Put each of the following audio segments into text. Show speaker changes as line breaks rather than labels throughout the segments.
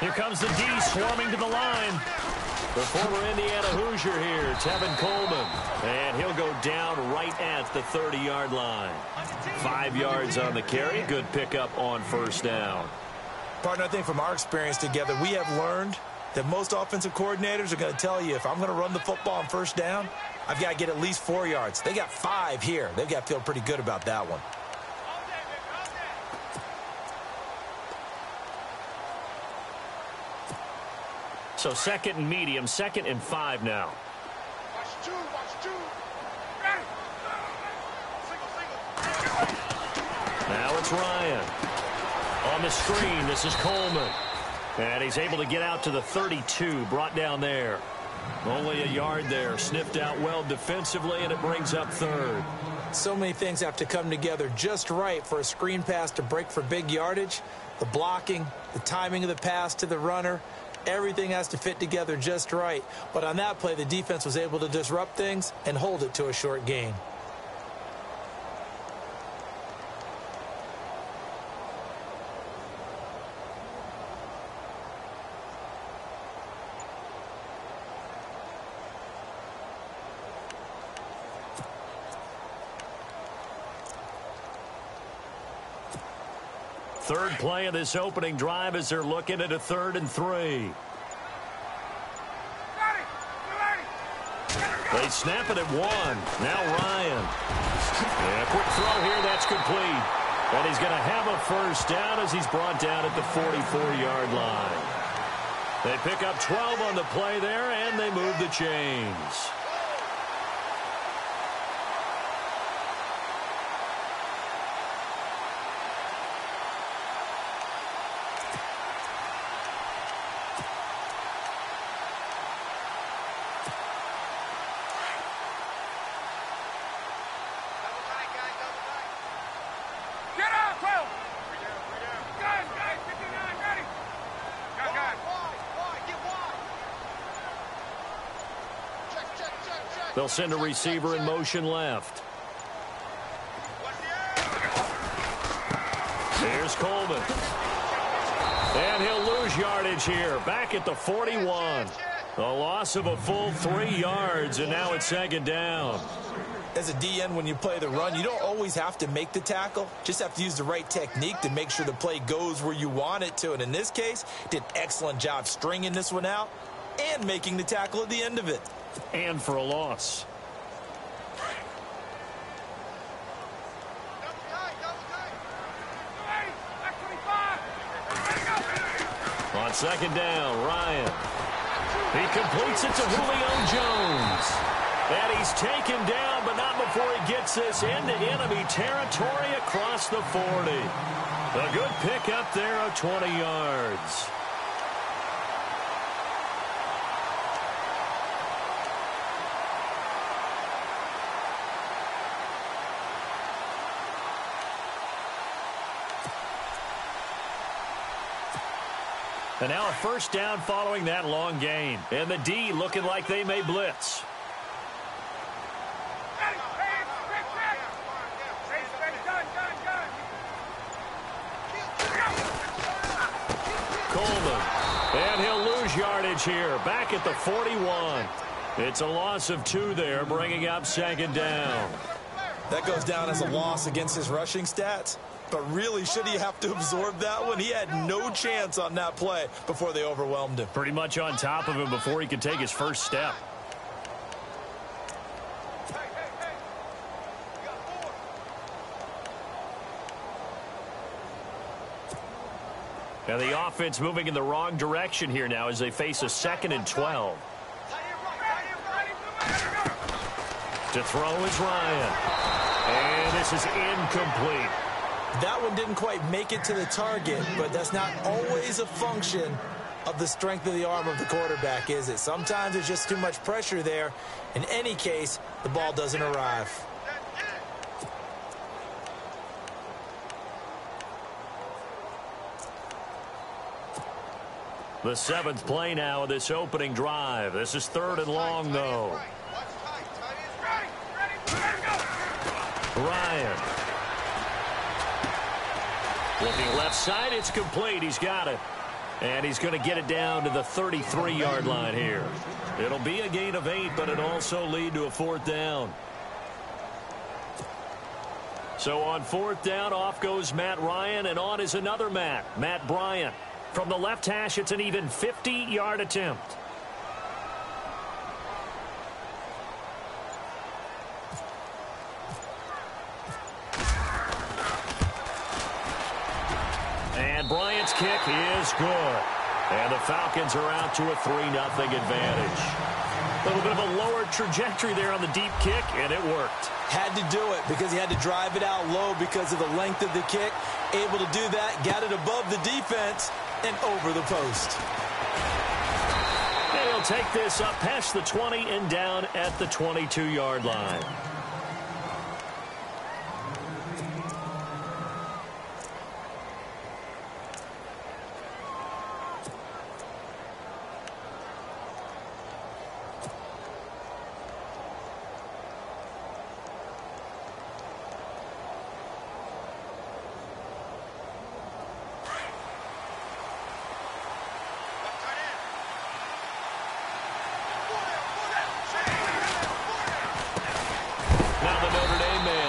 Here comes the D swarming to the line. The former Indiana Hoosier here, Tevin Coleman. And he'll go down right at the 30-yard line. 5 yards on the carry. Good pickup on first down.
Partner, I think from our experience together, we have learned that most offensive coordinators are going to tell you, if I'm going to run the football on first down, I've got to get at least 4 yards. They got 5 here. They've got to feel pretty good about that one.
So second and medium, 2nd and 5 now. Now it's Ryan. On the screen, this is Coleman. And he's able to get out to the 32, brought down there. Only a yard there, sniffed out well defensively, and it brings up 3rd.
So many things have to come together just right for a screen pass to break for big yardage. The blocking, the timing of the pass to the runner, everything has to fit together just right. But on that play, the defense was able to disrupt things and hold it to a short gain.
Third play of this opening drive as they're looking at a 3rd and 3. They snap it at 1. Now Ryan. Yeah, quick throw here. That's complete. And he's going to have a first down as he's brought down at the 44-yard line. They pick up 12 on the play there, and they move the chains. They'll send a receiver in motion left. Here's Coleman. And he'll lose yardage here. Back at the 41. A loss of a full 3 yards, and now it's 2nd down.
As a DN, when you play the run, you don't always have to make the tackle. Just have to use the right technique to make sure the play goes where you want it to. And in this case, did an excellent job stringing this one out and making the tackle at the end of it.
And for a loss. On 2nd down, Ryan. He completes it to Julio Jones. And he's taken down, but not before he gets this into enemy territory across the 40. A good pick up there of 20 yards. And now a first down following that long gain. And the D looking like they may blitz. Coleman. And he'll lose yardage here. Back at the 41. It's a loss of 2 there, bringing up 2nd down.
That goes down as a loss against his rushing stats. But really, should he have to absorb that one? He had no chance on that play before they overwhelmed him.
Pretty much on top of him before he could take his first step. Now the offense moving in the wrong direction here now as they face a 2nd and 12. To throw is Ryan. And this is incomplete.
That one didn't quite make it to the target, but that's not always a function of the strength of the arm of the quarterback, is it? Sometimes there's just too much pressure there. In any case, the ball doesn't arrive.
The 7th play now of this opening drive. This is 3rd and long, though. Ryan. Looking left side, it's complete. He's got it. And he's going to get it down to the 33-yard line here. It'll be a gain of 8, but it'll also lead to a 4th down. So on 4th down, off goes Matt Ryan, and on is another Matt Bryant. From the left hash, it's an even 50-yard attempt. And Bryant's kick is good. And the Falcons are out to a 3-0 advantage. A little bit of a lower trajectory there on the deep kick, and it worked.
Had to do it because he had to drive it out low because of the length of the kick. Able to do that, got it above the defense, and over the post.
And he'll take this up past the 20 and down at the 22-yard line.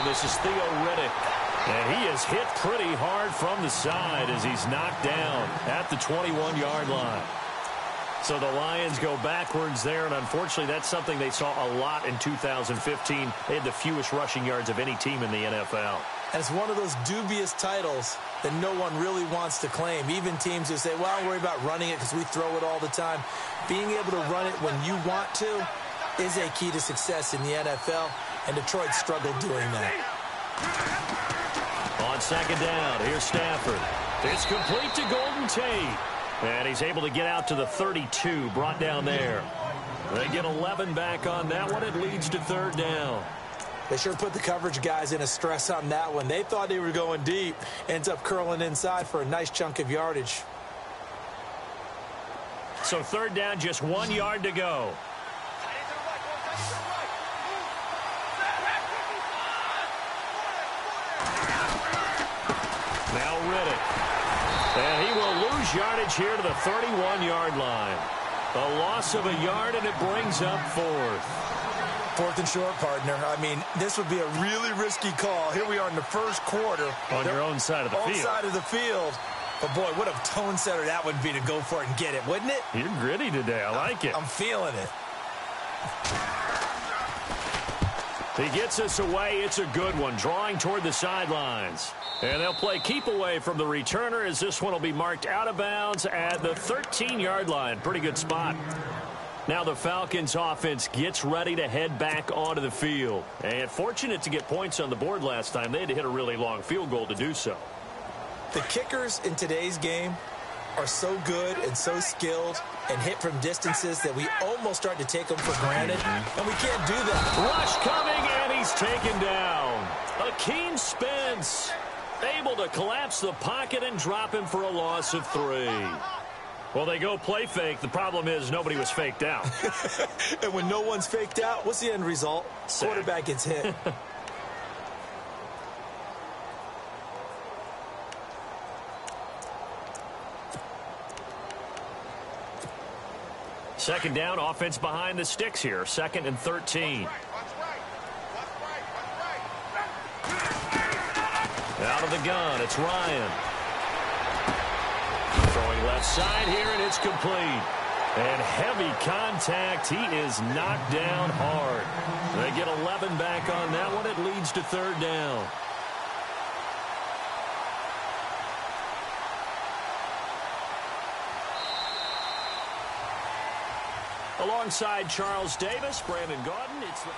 This is Theo Riddick, and he is hit pretty hard from the side as he's knocked down at the 21-yard line. So the Lions go backwards there, and unfortunately that's something they saw a lot in 2015. They had the fewest rushing yards of any team in the NFL.
And it's one of those dubious titles that no one really wants to claim. Even teams who say, well, don't worry about running it because we throw it all the time. Being able to run it when you want to is a key to success in the NFL, and Detroit struggled doing that.
On 2nd down, here's Stafford. It's complete to Golden Tate. And he's able to get out to the 32, brought down there. They get 11 back on that one. It leads to 3rd down.
They sure put the coverage guys in a stress on that one. They thought they were going deep. Ends up curling inside for a nice chunk of yardage.
So 3rd down, just 1 yard to go. Now Riddick. And he will lose yardage here to the 31-yard line. A loss of a yard, and it brings up 4th.
4th and short, partner. I mean, this would be a really risky call. Here we are in the first quarter.
On your own side of the field.
Own side of the field. But, boy, what a tone setter that would be to go for it and get it, wouldn't it?
You're gritty today. I like it.
I'm feeling it.
He gets us away. It's a good one, drawing toward the sidelines. And they'll play keep away from the returner as this one will be marked out of bounds at the 13-yard line. Pretty good spot. Now the Falcons offense gets ready to head back onto the field. And fortunate to get points on the board last time. They had to hit a really long field goal to do so.
The kickers in today's game are so good and so skilled and hit from distances that we almost start to take them for granted, and we can't do that.
Rush coming, and he's taken down. Akeem Spence able to collapse the pocket and drop him for a loss of 3. Well, they go play fake. The problem is nobody was faked out.
And when no one's faked out, what's the end result?
Sack.
Quarterback gets hit.
Second down, offense behind the sticks here. 2nd and 13. Out of the gun, it's Ryan. Throwing left side here, and it's complete. And heavy contact. He is knocked down hard. They get 11 back on that one. It leads to 3rd down. Alongside Charles Davis, Brandon Gaudin, it's the...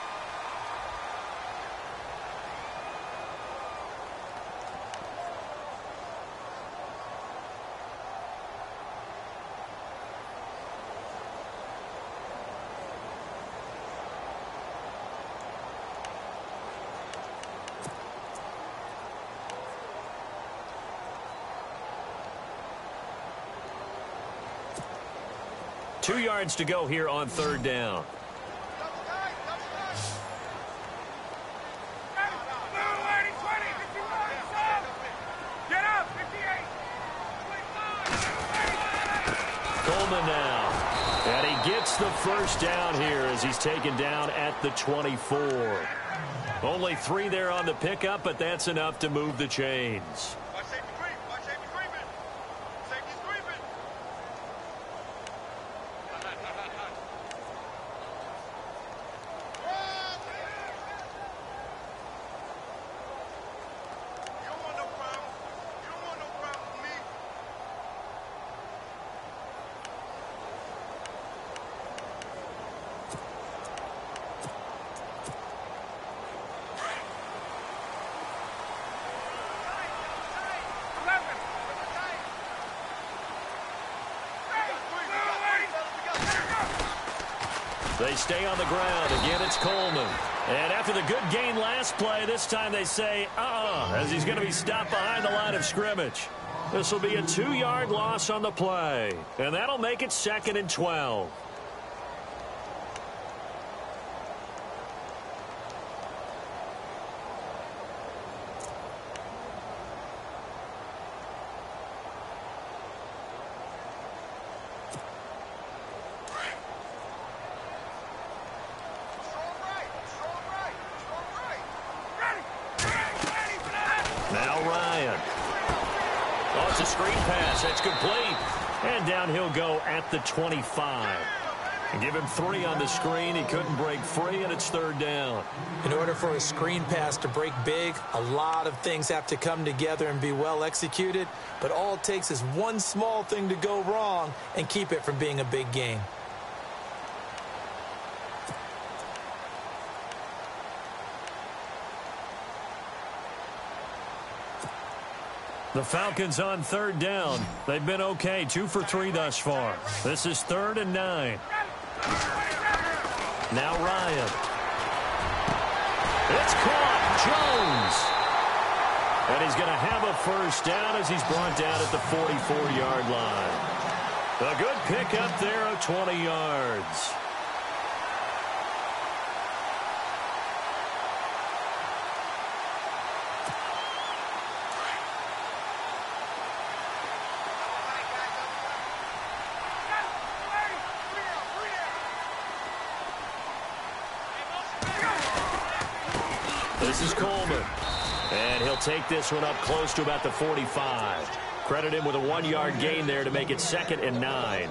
Two yards to go here on 3rd down. the first down here as he's taken down at the 24. Only 3 there on the pickup, but that's enough to move the chains. They stay on the ground. Again, it's Coleman. And after the good gain last play, this time they say, as he's going to be stopped behind the line of scrimmage. This will be a 2-yard loss on the play. And that'll make it 2nd and 12. A screen pass. That's complete. And down he'll go at the 25. And give him 3 on the screen. He couldn't break free, and it's 3rd down.
In order for a screen pass to break big, a lot of things have to come together and be well executed. But all it takes is one small thing to go wrong and keep it from being a big gain.
The Falcons on 3rd down. They've been okay, 2 for 3 thus far. This is 3rd and 9. Now Ryan. It's caught. Jones. And he's going to have a first down as he's brought down at the 44-yard line. A good pickup there of 20 yards. This is Coleman. And he'll take this one up close to about the 45. Credit him with a 1-yard gain there to make it 2nd and 9.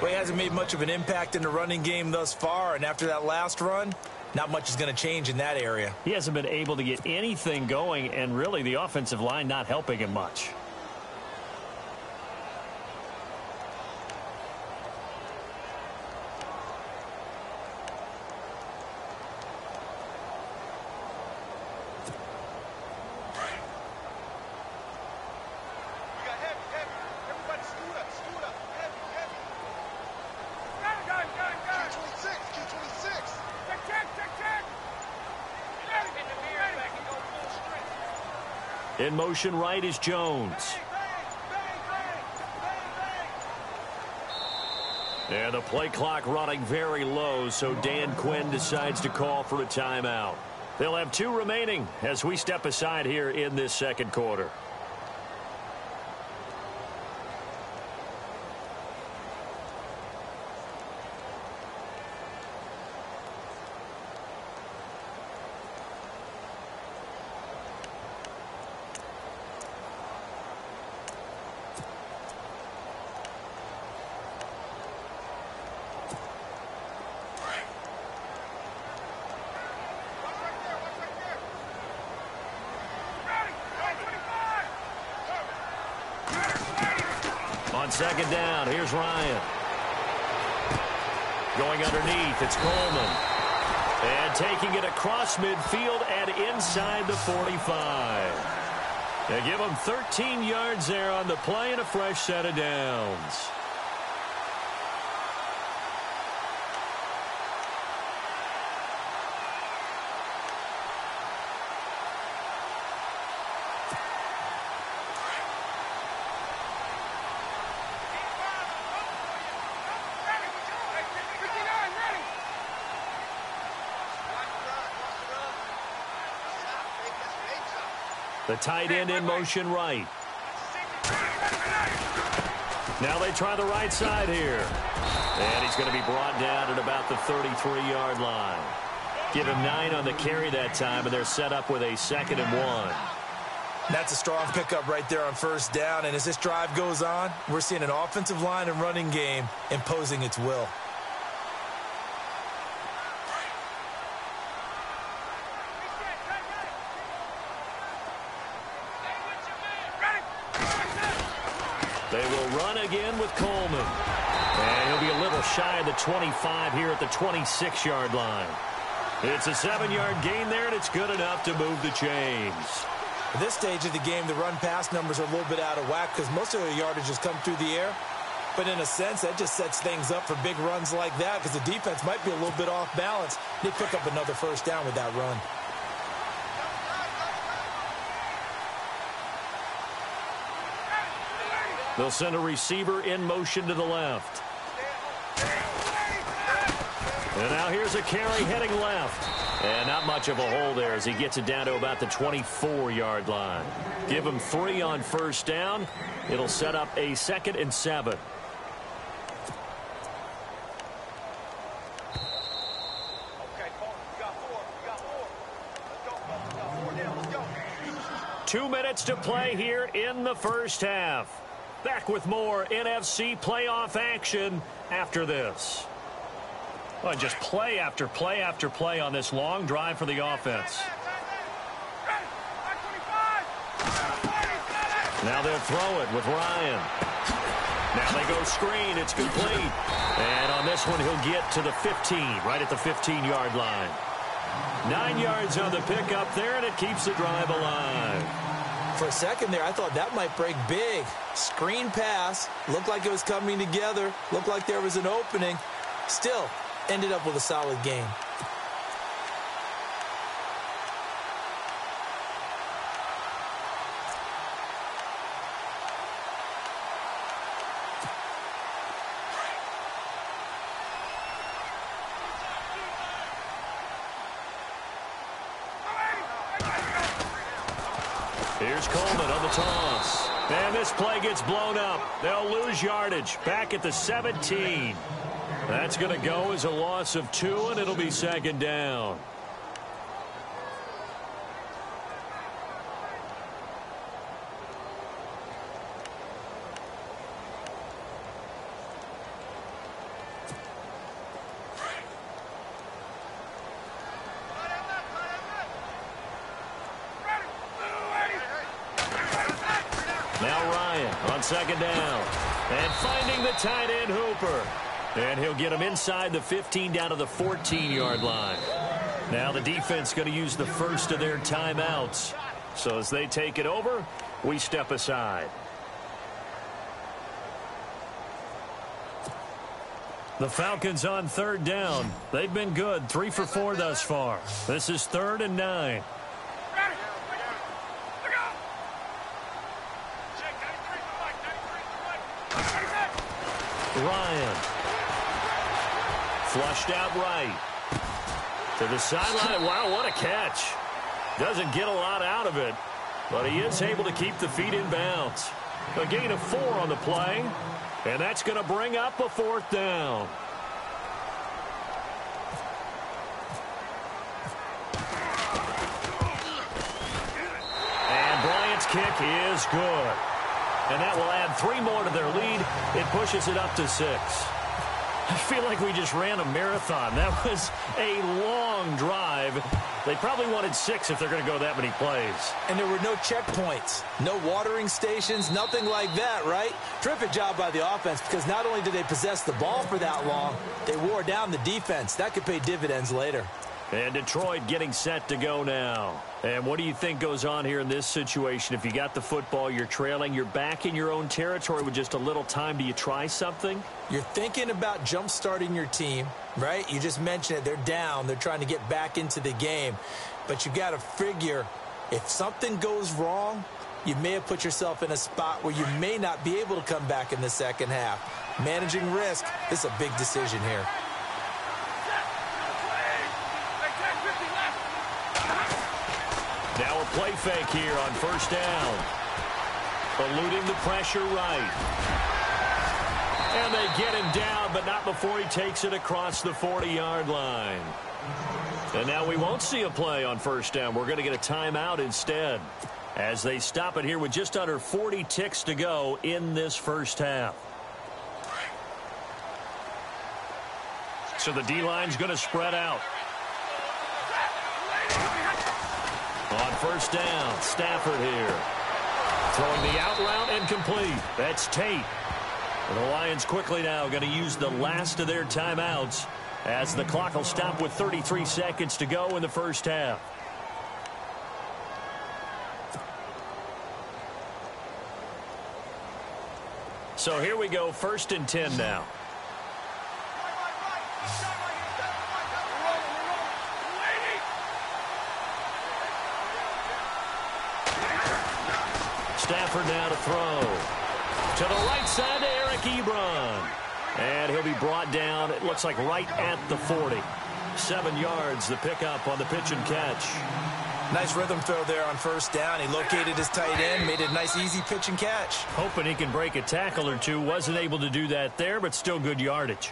Well, he hasn't made much of an impact in the running game thus far, and after that last run, not much is going to change in that area.
He hasn't been able to get anything going, and really the offensive line not helping him much. In motion right is Jones. And the play clock running very low, so Dan Quinn decides to call for a timeout. They'll have 2 remaining as we step aside here in this 2nd quarter. On 2nd down, here's Ryan. Going underneath, it's Coleman. And taking it across midfield and inside the 45. They give him 13 yards there on the play and a fresh set of downs. The tight end in motion right. Now they try the right side here. And he's going to be brought down at about the 33-yard line. Give him 9 on the carry that time, and they're set up with a 2nd and 1.
That's a strong pickup right there on first down, and as this drive goes on, we're seeing an offensive line and running game imposing its will.
They will run again with Coleman. And he'll be a little shy of the 25 here at the 26-yard line. It's a 7-yard gain there, and it's good enough to move the chains.
At this stage of the game, the run-pass numbers are a little bit out of whack because most of their yardage has come through the air. But in a sense, that just sets things up for big runs like that because the defense might be a little bit off balance. They pick up another first down with that run.
They'll send a receiver in motion to the left. And now here's a carry heading left. And not much of a hole there as he gets it down to about the 24-yard line. Give him 3 on first down. It'll set up a 2nd and 7. Two minutes to play here in the first half. Back with more NFC playoff action after this. Well, just play after play after play on this long drive for the offense. Now they'll throw it with Ryan. Now they go screen. It's complete. And on this one, he'll get to the 15, right at the 15-yard line. 9 yards on the pickup there, and it keeps the drive alive.
For a second there, I thought that might break big. Screen pass. Looked like it was coming together. Looked like there was an opening. Still, ended up with a solid game.
Here's Coleman on the toss. And this play gets blown up. They'll lose yardage back at the 17. That's going to go as a loss of 2, and it'll be 2nd down. Now Ryan on 2nd down. And finding the tight end Hooper. And he'll get him inside the 15 down to the 14-yard line. Now the defense going to use the first of their timeouts. So as they take it over, we step aside. The Falcons on 3rd down. They've been good, 3 for 4 thus far. This is 3rd and 9. Ryan. Flushed out right. To the sideline. Wow, what a catch. Doesn't get a lot out of it, but he is able to keep the feet in bounds. A gain of 4 on the play, and that's going to bring up a 4th down. And Bryant's kick is good. And that will add 3 more to their lead. It pushes it up to 6. I feel like we just ran a marathon. That was a long drive. They probably wanted 6 if they're going to go that many plays.
And there were no checkpoints, no watering stations, nothing like that, right? Terrific job by the offense because not only did they possess the ball for that long, they wore down the defense. That could pay dividends later.
And Detroit getting set to go now. And what do you think goes on here in this situation? If you got the football, you're trailing, you're back in your own territory with just a little time. Do you try something?
You're thinking about jump-starting your team, right? You just mentioned it. They're down. They're trying to get back into the game. But you got to figure if something goes wrong, you may have put yourself in a spot where you may not be able to come back in the second half. Managing risk is a big decision here.
Now a play fake here on 1st down. Eluding the pressure right. And they get him down, but not before he takes it across the 40-yard line. And now we won't see a play on first down. We're going to get a timeout instead, as they stop it here with just under 40 ticks to go in this first half. So the D-line's going to spread out. On first down, Stafford here. Throwing the out route and complete. That's Tate. And the Lions quickly now going to use the last of their timeouts, as the clock will stop with 33 seconds to go in the first half. So here we go, 1st and 10 now. Stafford now to throw. To the right side to Eric Ebron. And he'll be brought down, it looks like right at the 40. 7 yards, the pickup on the pitch and catch.
Nice rhythm throw there on first down. He located his tight end, made it a nice easy pitch and catch.
Hoping he can break a tackle or two. Wasn't able to do that there, but still good yardage.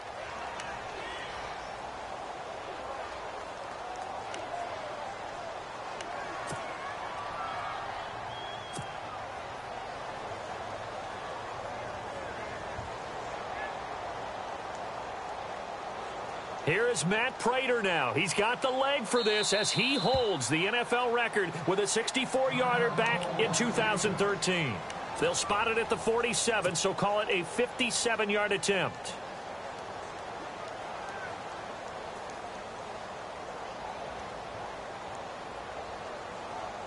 Here is Matt Prater now. He's got the leg for this as he holds the NFL record with a 64-yarder back in 2013. They'll spot it at the 47, so call it a 57-yard attempt.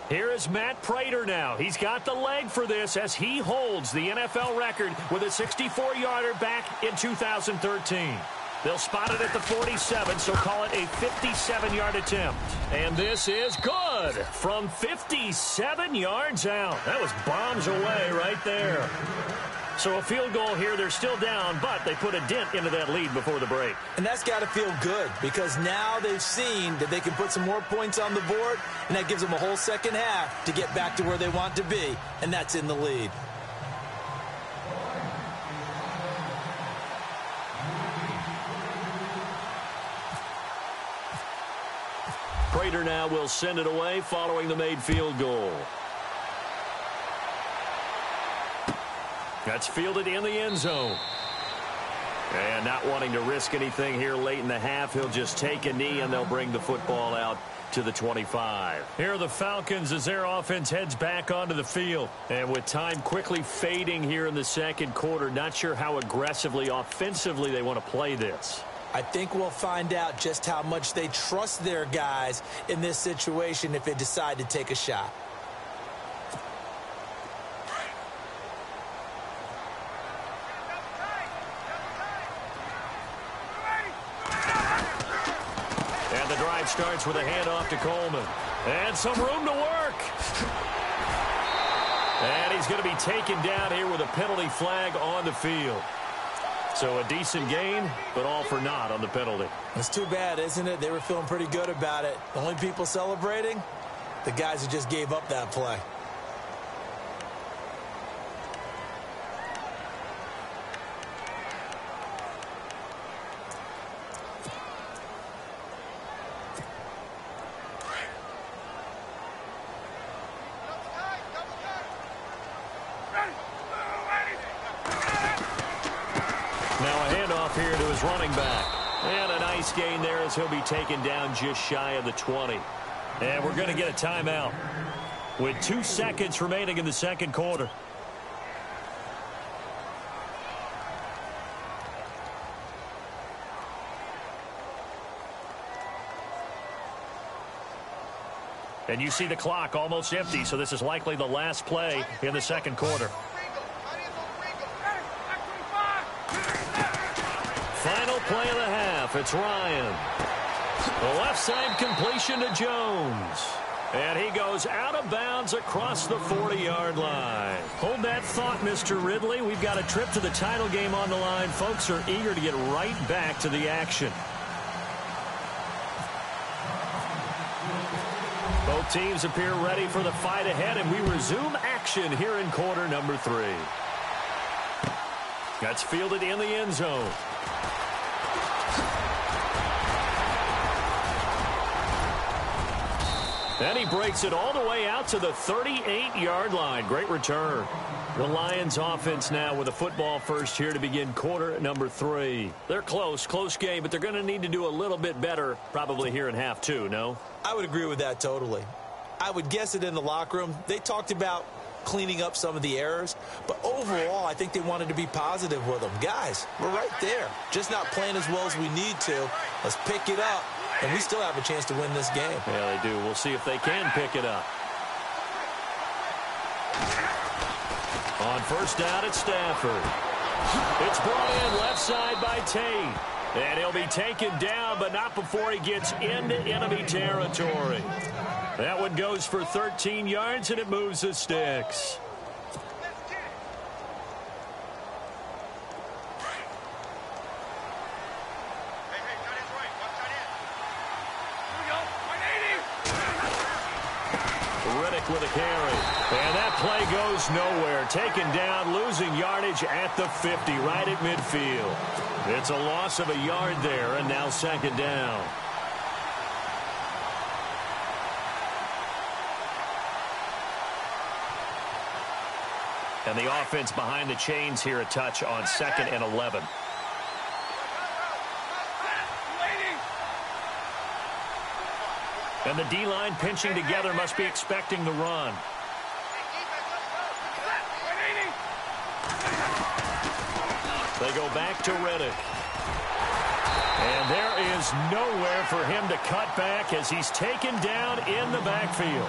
Here is Matt Prater now. He's got the leg for this as he holds the NFL record with a 64-yarder back in 2013. They'll spot it at the 47, so call it a 57-yard attempt. And this is good from 57 yards out. That was bombs away right there. So a field goal here. They're still down, but they put a dent into that lead before the break.
And that's got to feel good, because now they've seen that they can put some more points on the board, and that gives them a whole second half to get back to where they want to be, and that's in the lead.
Prater now will send it away following the made field goal. That's fielded in the end zone. And not wanting to risk anything here late in the half, he'll just take a knee and they'll bring the football out to the 25. Here are the Falcons as their offense heads back onto the field. And with time quickly fading here in the second quarter, not sure how aggressively, offensively they want to play this.
I think we'll find out just how much they trust their guys in this situation if they decide to take a shot.
And the drive starts with a handoff to Coleman. And some room to work. And he's going to be taken down here with a penalty flag on the field. So a decent gain, but all for naught on the penalty.
It's too bad, isn't it? They were feeling pretty good about it. The only people celebrating, the guys who just gave up that play.
Running back. And a nice gain there as he'll be taken down just shy of the 20. And we're going to get a timeout with 2 seconds remaining in the second quarter. And you see the clock almost empty, so this is likely the last play in the second quarter. Final play of the half. It's Ryan. The left side completion to Jones. And he goes out of bounds across the 40-yard line. Hold that thought, Mr. Ridley. We've got a trip to the title game on the line. Folks are eager to get right back to the action. Both teams appear ready for the fight ahead, and we resume action here in quarter number 3. That's fielded in the end zone. And he breaks it all the way out to the 38-yard line. Great return. The Lions offense now with a football first here to begin quarter number 3. They're close game, but they're going to need to do a little bit better probably here in half 2, no?
I would agree with that totally. I would guess it in the locker room. They talked about cleaning up some of the errors, but overall I think they wanted to be positive with them. Guys, we're right there. Just not playing as well as we need to. Let's pick it up, and we still have a chance to win this game.
Yeah, they do. We'll see if they can pick it up. On first down, it's Stafford. It's brought in left side by Tate. And he'll be taken down, but not before he gets into enemy territory. That one goes for 13 yards, and it moves the sticks. With a carry. And that play goes nowhere. Taken down, losing yardage at the 50, right at midfield. It's a loss of a yard there, and now second down. And the offense behind the chains here a touch on 2nd and 11. And the D-line pinching together must be expecting the run. They go back to Riddick. And there is nowhere for him to cut back as he's taken down in the backfield.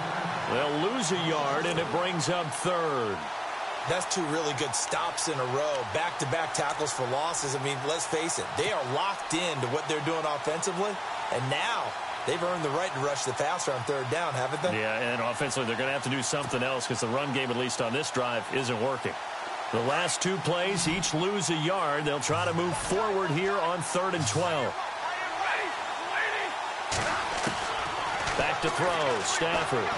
They'll lose a yard, and it brings up 3rd.
That's 2 really good stops in a row. Back-to-back tackles for losses. I mean, let's face it. They are locked into what they're doing offensively. And now they've earned the right to rush the passer on 3rd down, haven't they?
Yeah, and offensively, they're going to have to do something else because the run game, at least on this drive, isn't working. The last 2 plays, each lose a yard. They'll try to move forward here on 3rd and 12. Back to throw, Stafford.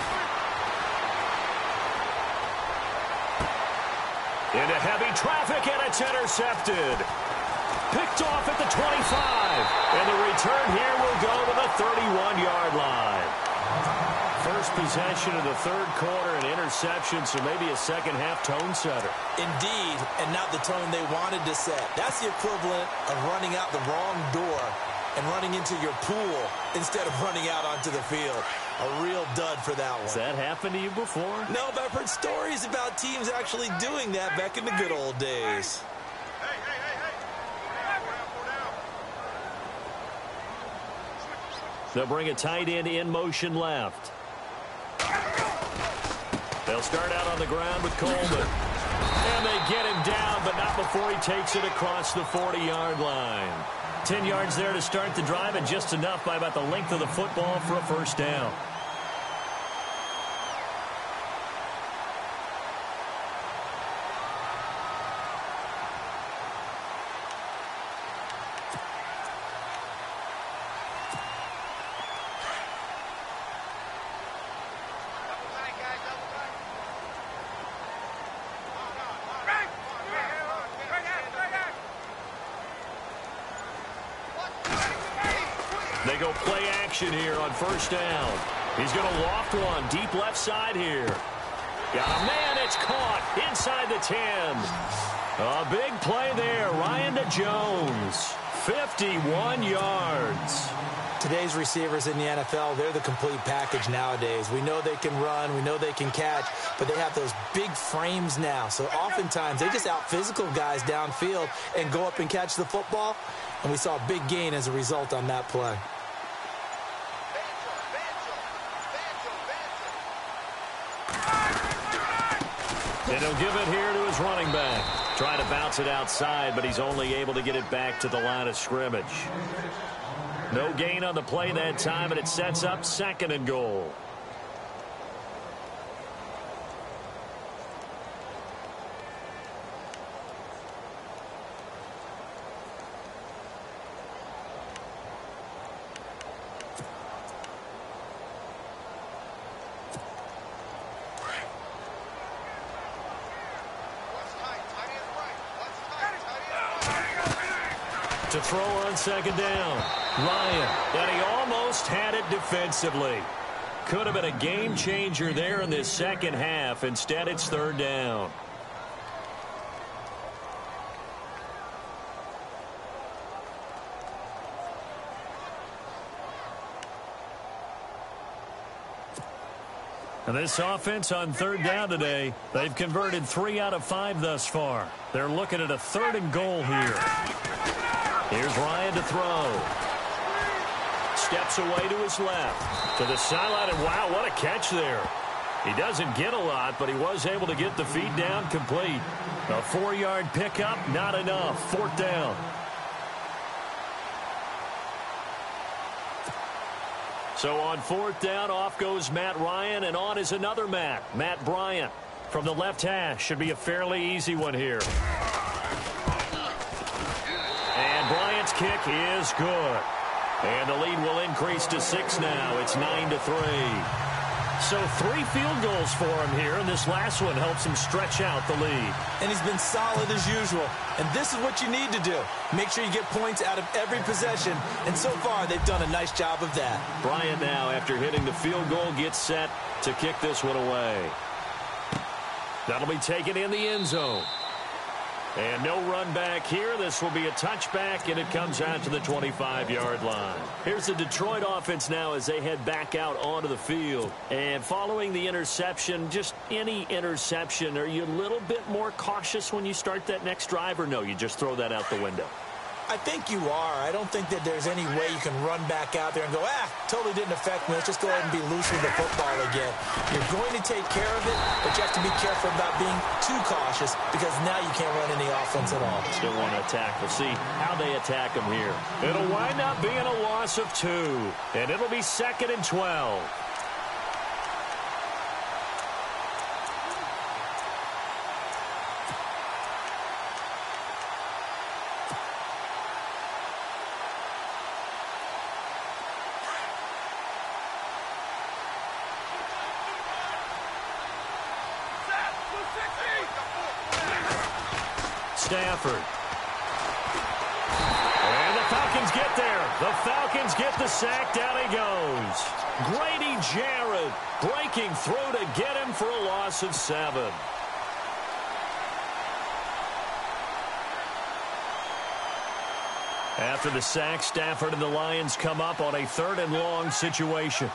Into heavy traffic, and it's intercepted. Picked off at the 25. And the return here will go to the 31-yard line. First possession of the 3rd quarter, an interception, so maybe a second-half tone setter.
Indeed, and not the tone they wanted to set. That's the equivalent of running out the wrong door and running into your pool instead of running out onto the field. A real dud for that one.
Has that happened to you before?
No, but I've heard stories about teams actually doing that back in the good old days.
They'll bring a tight end in motion left. They'll start out on the ground with Coleman. And they get him down, but not before he takes it across the 40-yard line. 10 yards there to start the drive, and just enough by about the length of the football for a first down. They go play action here on first down. He's going to loft one deep left side here. Got a man, it's caught inside the 10. A big play there, Ryan to Jones. 51 yards.
Today's receivers in the NFL, they're the complete package nowadays. We know they can run, we know they can catch, but they have those big frames now. So oftentimes they just out-physical guys downfield and go up and catch the football. And we saw a big gain as a result on that play.
And he'll give it here to his running back. Trying to bounce it outside, but he's only able to get it back to the line of scrimmage. No gain on the play that time, and it sets up 2nd and goal. To throw on second down. Ryan. And he almost had it defensively. Could have been a game changer there in this second half. Instead, it's third down. And this offense on third down today, they've converted 3 out of 5 thus far. They're looking at a 3rd and goal here. Here's Ryan to throw. Steps away to his left. To the sideline, and wow, what a catch there. He doesn't get a lot, but he was able to get the feet down complete. A 4-yard pickup, not enough. 4th down. So on 4th down, off goes Matt Ryan, and on is another Matt Bryant. From the left hash, should be a fairly easy one here. And Bryant's kick is good. And the lead will increase to 6 now. It's 9-3. So 3 field goals for him here, and this last one helps him stretch out the lead.
And he's been solid as usual. And this is what you need to do. Make sure you get points out of every possession. And so far, they've done a nice job of that.
Bryant now, after hitting the field goal, gets set to kick this one away. That'll be taken in the end zone. And no run back here. This will be a touchback, and it comes out to the 25-yard line. Here's the Detroit offense now as they head back out onto the field. And following the interception, just any interception, are you a little bit more cautious when you start that next drive, or no, you just throw that out the window?
I think you are. I don't think that there's any way you can run back out there and go, totally didn't affect me. Let's just go ahead and be loose with the football again. You're going to take care of it, but you have to be careful about being too cautious because now you can't run any offense at all.
Still want to attack. We'll see how they attack them here. It'll wind up being a loss of 2, and it'll be 2nd and 12. Stafford. And the Falcons get there. The Falcons get the sack. Down he goes. Grady Jarrett breaking through to get him for a loss of 7. After the sack, Stafford and the Lions come up on a 3rd and long situation.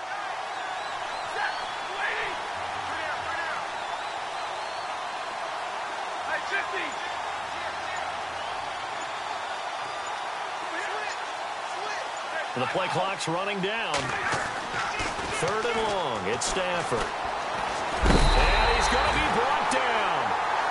The play clock's running down. 3rd and long. It's Stafford. And he's going to be brought down.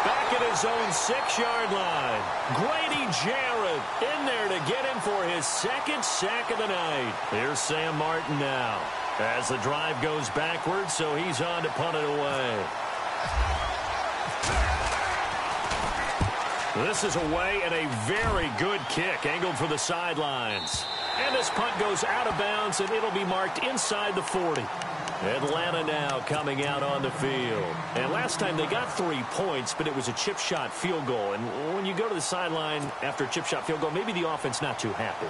Back at his own 6-yard line. Grady Jarrett in there to get him for his 2nd sack of the night. Here's Sam Martin now. As the drive goes backwards, so he's on to punt it away. This is away and a very good kick angled for the sidelines. And this punt goes out of bounds, and it'll be marked inside the 40. Atlanta now coming out on the field. And last time they got 3 points, but it was a chip shot field goal. And when you go to the sideline after a chip shot field goal, maybe the offense not too happy.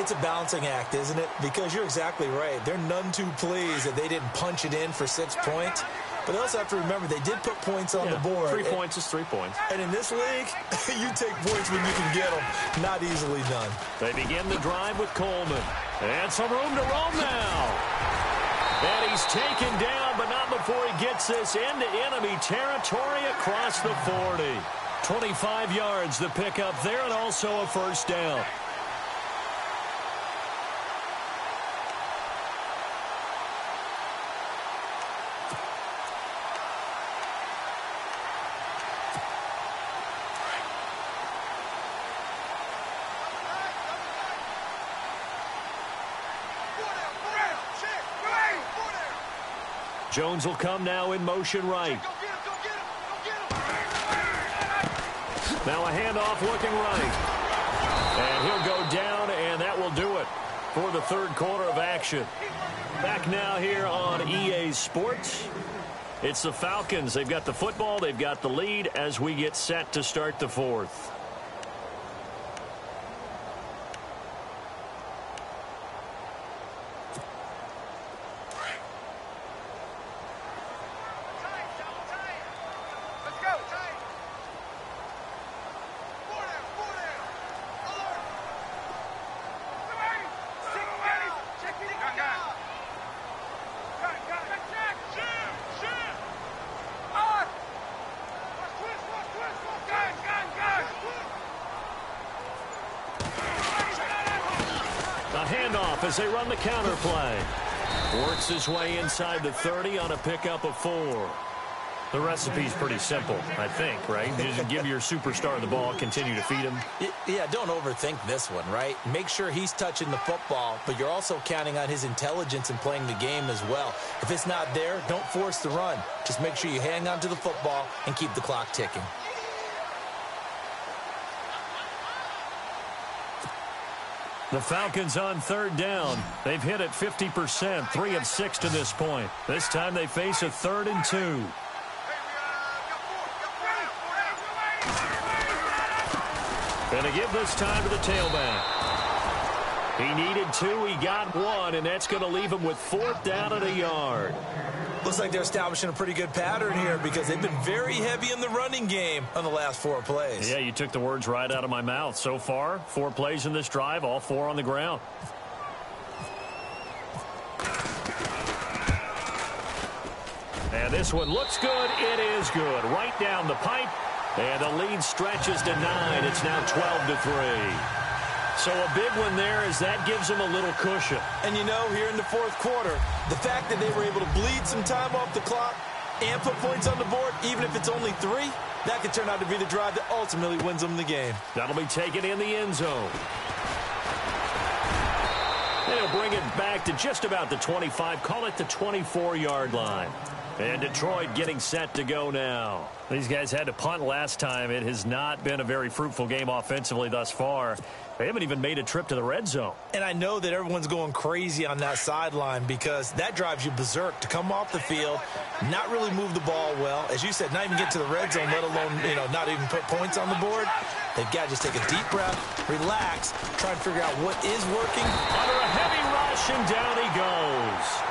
It's a balancing act, isn't it? Because you're exactly right. They're none too pleased that they didn't punch it in for 6 points. But they also have to remember they did put points on the board.
3 points is 3 points.
And in this league, you take points when you can get them. Not easily done.
They begin the drive with Coleman. And some room to roam now. And he's taken down, but not before he gets this into enemy territory across the 40. 25 yards the pickup there, and also a 1st down. Jones will come now in motion right. Now a handoff looking right. And he'll go down, and that will do it for the 3rd quarter of action. Back now here on EA Sports. It's the Falcons. They've got the football. They've got the lead as we get set to start the 4th. off as they run the counter play. Works his way inside the 30 on a pickup of 4. The recipe's pretty simple, I think, right? You just give your superstar the ball, continue to feed him.
Yeah, don't overthink this one, right? Make sure he's touching the football, but you're also counting on his intelligence in playing the game as well. If it's not there, don't force the run. Just make sure you hang on to the football and keep the clock ticking.
The Falcons on 3rd down. They've hit it 50%, 3 of 6 to this point. This time they face a 3rd and 2. Gonna give this time to the tailback. He needed 2, he got 1, and that's going to leave him with 4th down and a yard.
Looks like they're establishing a pretty good pattern here because they've been very heavy in the running game on the last 4 plays.
Yeah, you took the words right out of my mouth. So far, 4 plays in this drive, all 4 on the ground. And this one looks good. It is good. Right down the pipe. And the lead stretches to 9. It's now 12-3. So a big one there as that gives them a little cushion.
And you know, here in the 4th quarter, the fact that they were able to bleed some time off the clock and put points on the board, even if it's only 3, that could turn out to be the drive that ultimately wins them the game.
That'll be taken in the end zone. And he'll bring it back to just about the 25, call it the 24-yard line. And Detroit getting set to go now. These guys had to punt last time. It has not been a very fruitful game offensively thus far. They haven't even made a trip to the red zone. And
I know that everyone's going crazy on that sideline because that drives you berserk to come off the field, not really move the ball well. As you said, not even get to the red zone, let alone, not even put points on the board. They've got to just take a deep breath, relax, try and figure out what is working.
Under a heavy rush, and down he goes.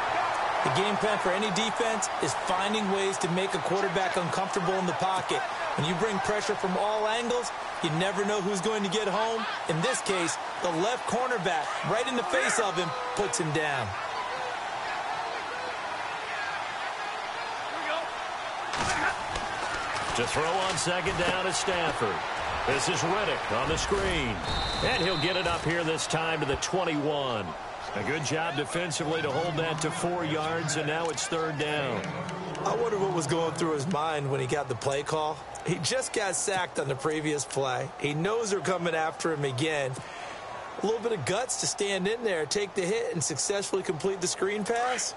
The game plan for any defense is finding ways to make a quarterback uncomfortable in the pocket. When you bring pressure from all angles, you never know who's going to get home. In this case, the left cornerback, right in the face of him, puts him down.
To throw on 2nd down is Stafford. This is Riddick on the screen. And he'll get it up here this time to the 21. A good job defensively to hold that to 4 yards, and now it's 3rd down.
I wonder what was going through his mind when he got the play call. He just got sacked on the previous play. He knows they're coming after him again. A little bit of guts to stand in there, take the hit, and successfully complete the screen pass.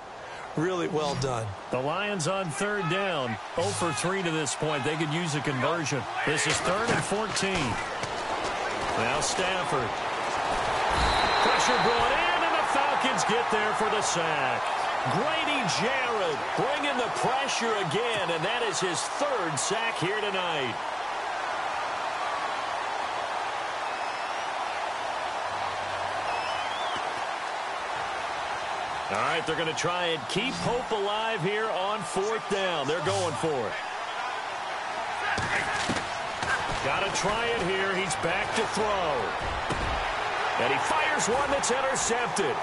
Really well done.
The Lions on 3rd down. 0 for 3 to this point. They could use a conversion. This is 3rd and 14. Now Stafford. Pressure brought in. Falcons get there for the sack. Grady Jarrett bringing the pressure again, and that is his 3rd sack here tonight. All right, they're going to try and keep hope alive here on 4th down. They're going for it. Got to try it here. He's back to throw. And he fires one that's intercepted.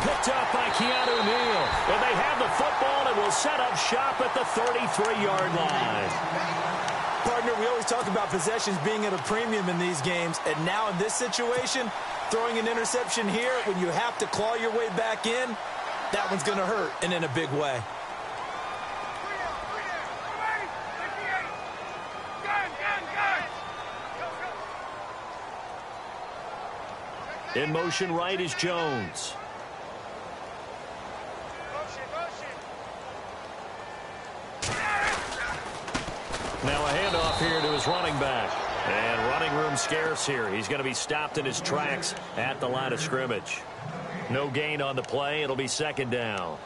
Picked up by Keanu Neal. And they have the football and will set up shop at the 33-yard line.
Partner, we always talk about possessions being at a premium in these games. And now in this situation, throwing an interception here when you have to claw your way back in, that one's going to hurt, and in a big way.
In motion right is Jones. Now a handoff here to his running back. And running room scarce here. He's going to be stopped in his tracks at the line of scrimmage. No gain on the play. It'll be 2nd down.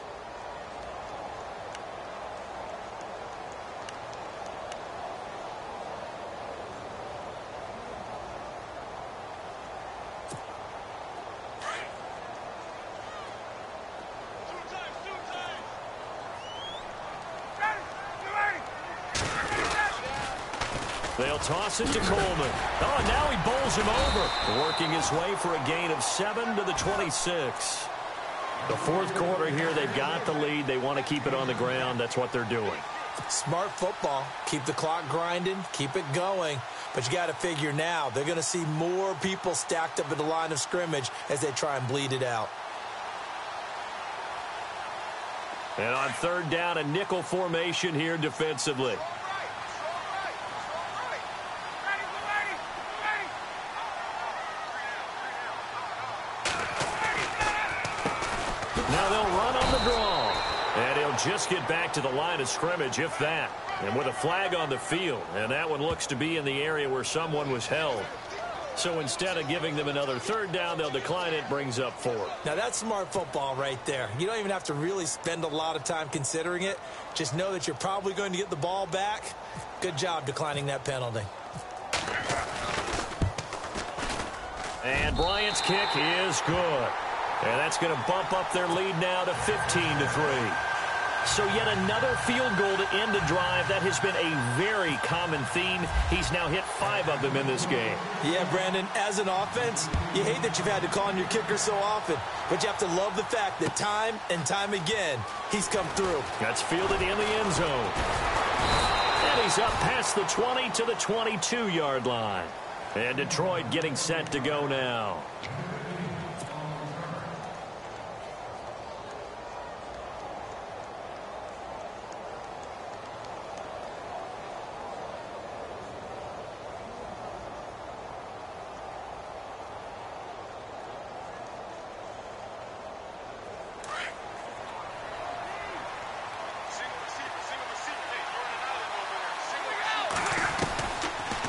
They'll toss it to Coleman. Oh, and now he bowls him over. Working his way for a gain of 7 to the 26. The 4th quarter here, they've got the lead. They want to keep it on the ground. That's what they're doing.
Smart football. Keep the clock grinding. Keep it going. But you got to figure now, they're going to see more people stacked up at the line of scrimmage as they try and bleed it out.
And on third down, a nickel formation here defensively. Now they'll run on the draw. And he'll just get back to the line of scrimmage, if that. And with a flag on the field. And that one looks to be in the area where someone was held. So instead of giving them another third down, they'll decline it, brings up 4.
Now, that's smart football right there. You don't even have to really spend a lot of time considering it. Just know that you're probably going to get the ball back. Good job declining that penalty.
And Bryant's kick is good. And that's going to bump up their lead now to 15-3. So yet another field goal to end a drive. That has been a very common theme. He's now hit 5 of them in this game.
Yeah, Brandon, as an offense, you hate that you've had to call on your kicker so often. But you have to love the fact that time and time again, he's come through.
That's fielded in the end zone. And he's up past the 20 to the 22-yard line. And Detroit getting set to go now.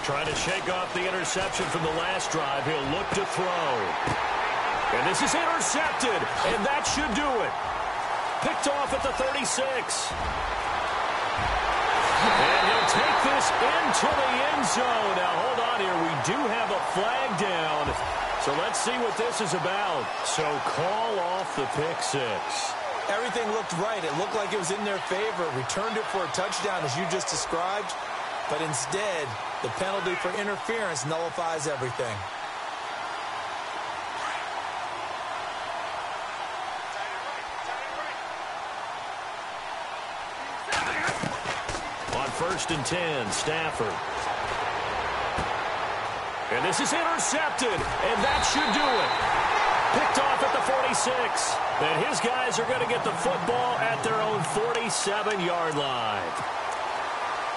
Trying to shake off the interception from the last drive. He'll look to throw. And this is intercepted. And that should do it. Picked off at the 36. And he'll take this into the end zone. Now, hold on here. We do have a flag down. So let's see what this is about. So call off the pick 6.
Everything looked right. It looked like it was in their favor. Returned it for a touchdown, as you just described. But instead, the penalty for interference nullifies everything.
On 1st and 10, Stafford. And this is intercepted, and that should do it. Picked off at the 46. And his guys are going to get the football at their own 47-yard line.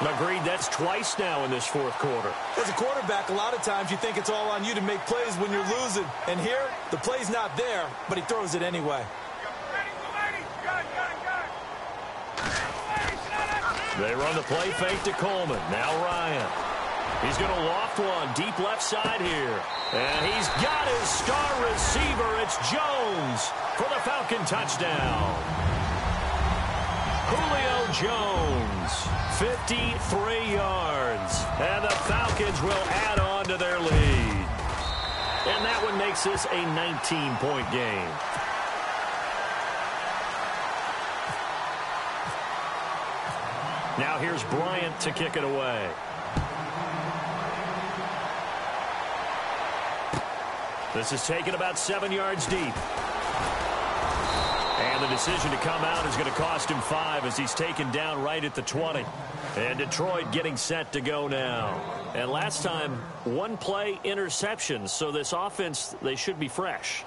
Agreed, that's twice now in this fourth quarter.
As a quarterback, a lot of times you think it's all on you to make plays when you're losing. And here, the play's not there, but he throws it anyway.
They run the play fake to Coleman. Now Ryan. He's going to loft one deep left side here. And he's got his star receiver. It's Jones for the Falcon touchdown. Julio Jones, 53 yards. And the Falcons will add on to their lead. And that one makes this a 19-point game. Now here's Bryant to kick it away. This is taken about 7 yards deep. And the decision to come out is going to cost him 5 as he's taken down right at the 20. And Detroit getting set to go now. And last time, one play interception. So this offense, they should be fresh.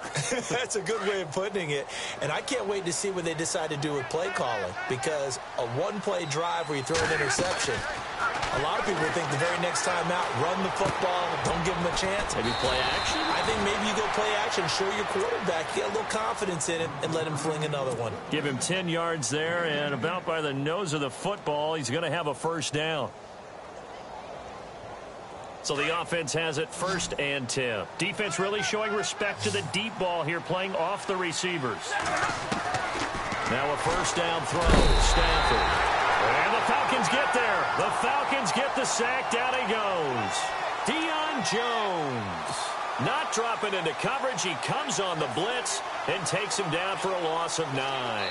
That's a good way of putting it. And I can't wait to see what they decide to do with play calling. Because a one-play drive where you throw an interception, a lot of people think the very next time out, run the football, don't give them a chance.
Maybe play action?
I think maybe you go play action, show your quarterback, get a little confidence in it, and let him fling another one.
Give him 10 yards there, and about by the nose of the football, he's going to have a first down. So the offense has it 1st and 10. Defense really showing respect to the deep ball here, playing off the receivers. Now a first down throw, Stafford. And the Falcons get there. The Falcons get the sack. Down he goes. Deion Jones. Not dropping into coverage. He comes on the blitz and takes him down for a loss of 9.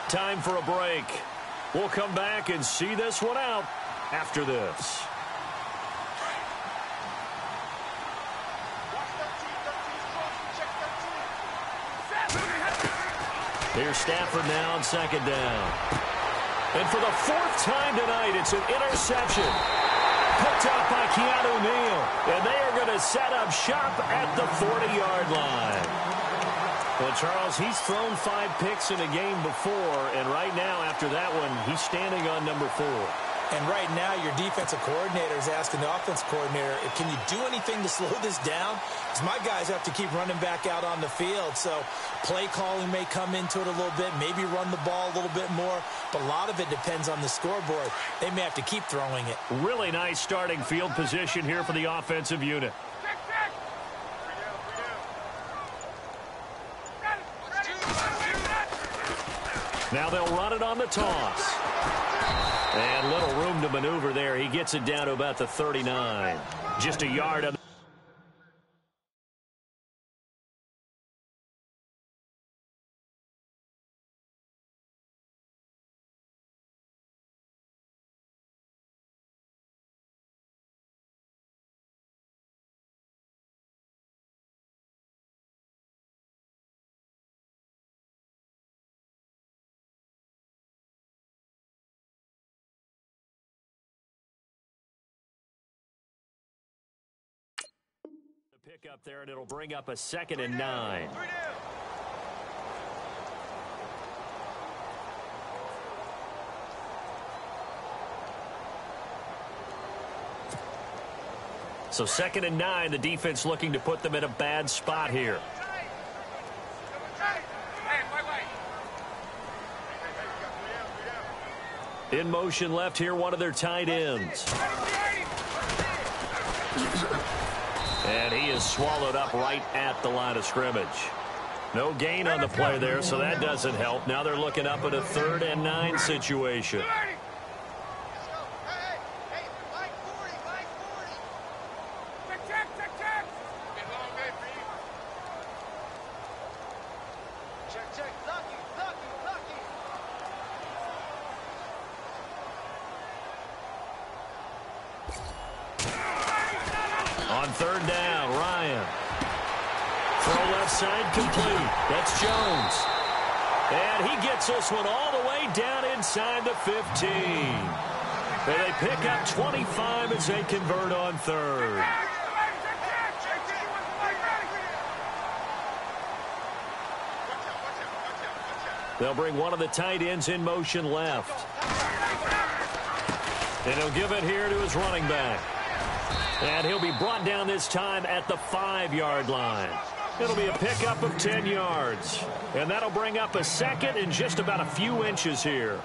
Time for a break. We'll come back and see this one out after this. Here's Stafford now on 2nd down. And for the 4th time tonight, it's an interception. picked up by Keanu Neal. And they are going to set up shop at the 40-yard line. Well, Charles, he's thrown 5 picks in a game before, and right now, after that one, he's standing on number 4.
And right now, your defensive coordinator is asking the offense coordinator, can you do anything to slow this down? Because my guys have to keep running back out on the field. So play calling may come into it a little bit, maybe run the ball a little bit more. But a lot of it depends on the scoreboard. They may have to keep throwing it.
Really nice starting field position here for the offensive unit. Now they'll run it on the toss. And little room to maneuver there. He gets it down to about the 39. Just a yard on. Pick up there, and it'll bring up a 2nd and 9. So 2nd and 9, the defense looking to put them in a bad spot here. In motion left here, one of their tight ends. And he is swallowed up right at the line of scrimmage. No gain on the play there, so that doesn't help. Now they're looking up at a 3rd and 9 situation. On 3rd down, Ryan. Throw left side complete. That's Jones. And he gets this one all the way down inside the 15. And they pick up 25 as they convert on 3rd. They'll bring one of the tight ends in motion left. And he'll give it here to his running back. And he'll be brought down this time at the 5-yard line. It'll be a pickup of 10 yards. And that'll bring up a 2nd and just about a few inches here.